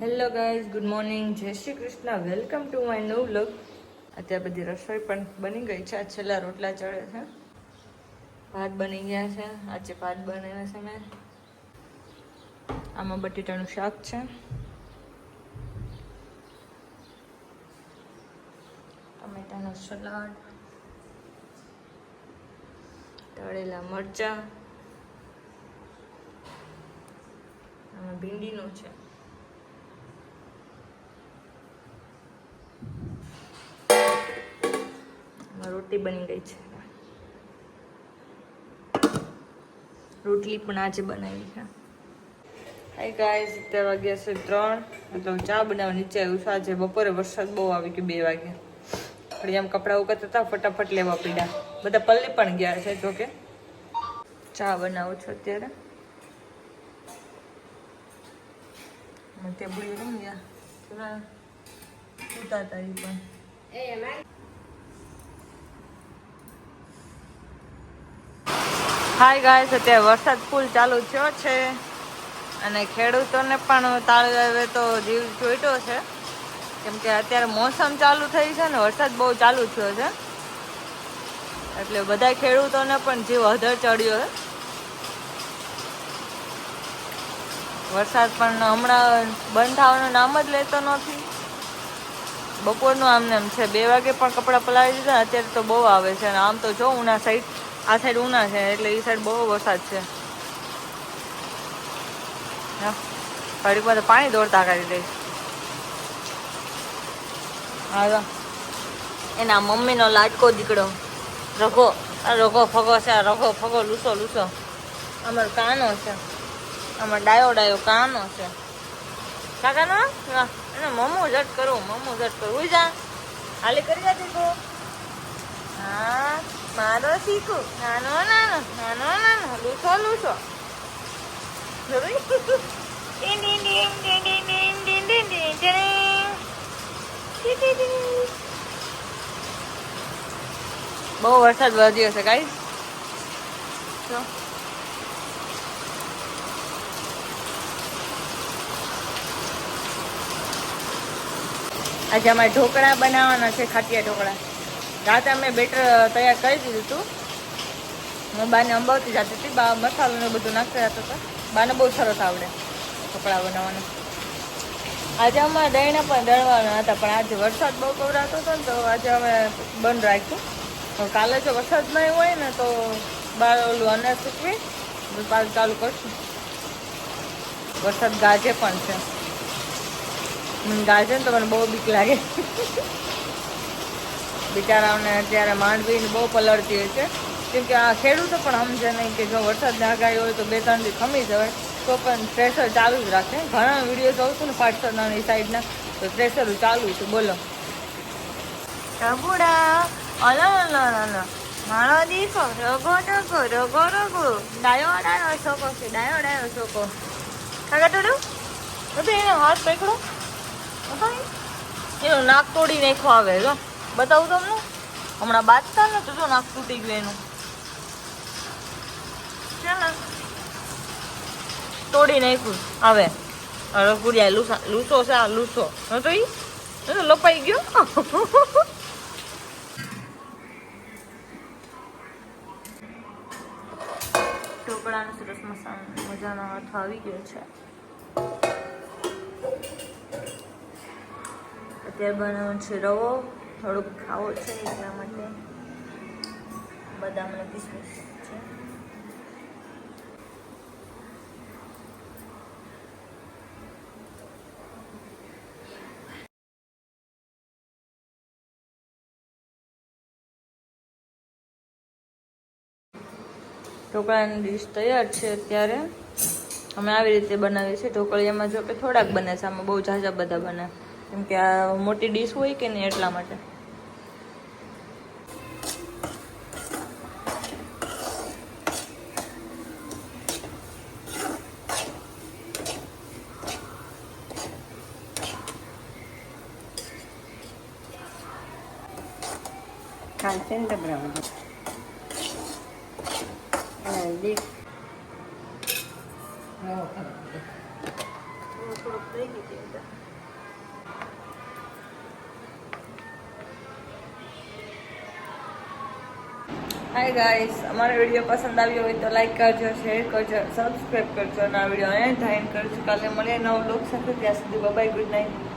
Hello guys, good morning, જય Shri Krishna, welcome to my new vlog. અત્યારે બધી રસોઈ પણ બની ગઈ છે. આ છેલ્લા રોટલા ચડે છે. ભાત બની ગયા છે. આજે ભાત બનાવ્યા છે મેં. આમાં બટેટાનું શાક છે. ટમેટાનો સલાડ, તળેલા મરચાં, આમાં ભીંડીનું છે. રોટલી બની ગઈ છે. રોટલી પણ આજે બનાવી છે. હાય ગાઈઝ, અત્યારે વાગ્યા છે 3. તો ચા બનાવવા નીચે આવ્યું છે. આજે બપોરે વરસાદ બહુ આવી ગયો 2 વાગે. ફરી આમ કપડાં ઉકળતા હતા, ફટાફટ લેવા પડ્યા. બધા પલ્લી પણ ગયા છે. જોકે ચા બનાવું છું અત્યારે. ટેબડી રમ ગયા થોડા ઉતા તારી પણ હાય ગાઈસ, અત્યારે વરસાદ ફૂલ ચાલુ થયો છે અને ખેડૂતોને પણ તાળવે તો જીવ જોઈતો છે, કેમ કે અત્યારે મોસમ ચાલુ થઈ છે ને વરસાદ બહુ ચાલુ થયો છે, એટલે બધા ખેડૂતોને પણ જીવ હદર ચડ્યો છે. વરસાદ પણ હમણાં બંધ થવાનું નામ જ લેતો નથી. બપોરનું આમને એમ છે, 2 વાગે પણ કપડાં પલાળી દીધા. અત્યારે તો બહુ આવે છે અને આમ તો જો ઉના સાઈડ, આ સાઈડ ઉના છે એટલે એ સાઈડ બહુ વરસાદ છે. ઘડીક માં તો પાણી દોડતા કરી દઈશ. હા, એના મમ્મીનો લાડકો દીકડો રઘો, આ રઘો ફગો છે. આ રઘો ફગો લૂસો લૂસો અમારો કાનો છે. આમાં ડાયો કાનો છે. કાકાનો એને મમ્મો જટ કરું, મમ્મો જટ કરું. ઉઈ જા, હાલી કરી જા દીકરો. હા, મારો શીખું. નાનો નાનો નાનો નાનો લૂસો લૂસો. બહુ વરસાદ વધ્યો છે ગાઈસ. આજે અમારે ઢોકળા બનાવવાના છે, ખાટિયા ઢોકળા. રાતે અમે બેટર તૈયાર કરી દીધું હતું. હું બાને અંબાવતી જતી હતી. બા મસાલો ને બધું નાખતા જતા હતા. બાને બહુ સરસ આવડે ઢોકળા બનાવવાના. આજે અમારે દહીંના પણ દળવાના હતા, પણ આજે વરસાદ બહુ કવરાતો હતો ને તો આજે અમે બંધ રાખ્યું. તો કાલે જો વરસાદ નહીં હોય ને તો બાર ઓલું અનાજ સૂકવી પાછું ચાલુ કરશું. વરસાદ ગાજે પણ છે. ગાજે ને તો મને બહુ બીક લાગે. બિચારાઓને અત્યારે માંડવીને બહુ પલળતી હોય છે, કેમ કે આ ખેડૂતો પણ સમજે નહીં કે જો વરસાદની આગાહી હોય તો 2-3 દી ખમી જવાય તો પણ પ્રેશર ચાલુ જ રાખે. ઘણા વિડીયો જોઉં છું ને પાટસરનાની સાઈડના, તો પ્રેશર ચાલુ છે. બોલો રઘુડા, અલો અલો અલો મારો દીકો રઘો રઘો રઘો રઘો ડાયો ડાયો છોકો છે. ડાયો ડાયો છોકો. કાકા ટોડું બધું એનો હાથ પકડો. એનું નાક તોડી નાખો. આવે જો બતાવું તમને. હમણાં બાજતા ને તો જો નાક તૂટી ગયું એનું. તોડી નાખ્યું. આવે રઘુડિયા લૂસો છે. આ લૂસો તો ઈ લપાઈ ગયો. ઢોકળાનો સરસ મજાનો હાથ આવી ગયો છે. અત્યારે બનાવવાનો છે રવો. થોડોક ખાવો છે એટલા માટે બદામ અને કિસમિસ છે. ઢોકળાની ડીશ તૈયાર છે. અત્યારે અમે આવી રીતે બનાવીએ છીએ ઢોકળિયામાં. જો કે થોડાક બને છે, આમાં બહુ ઝાઝા બધા બને, કેમ કે આ મોટી ડીશ હોય કે નહીં એટલા માટે. Calcenta bravo. Deep. No. થોડુંક થઈ ગયું. રીતે. હાય ગાઈસ, અમારો વિડીયો પસંદ આવ્યો હોય તો લાઈક કરજો, શેર કરજો, સબસ્ક્રાઈબ કરજો અને આ વિડીયો અહીંયા જ ધાઈન કરજો. કાલે મળીએ નવો લોક સાથે. ત્યાં સુધી બાય, ગુડ નાઇટ.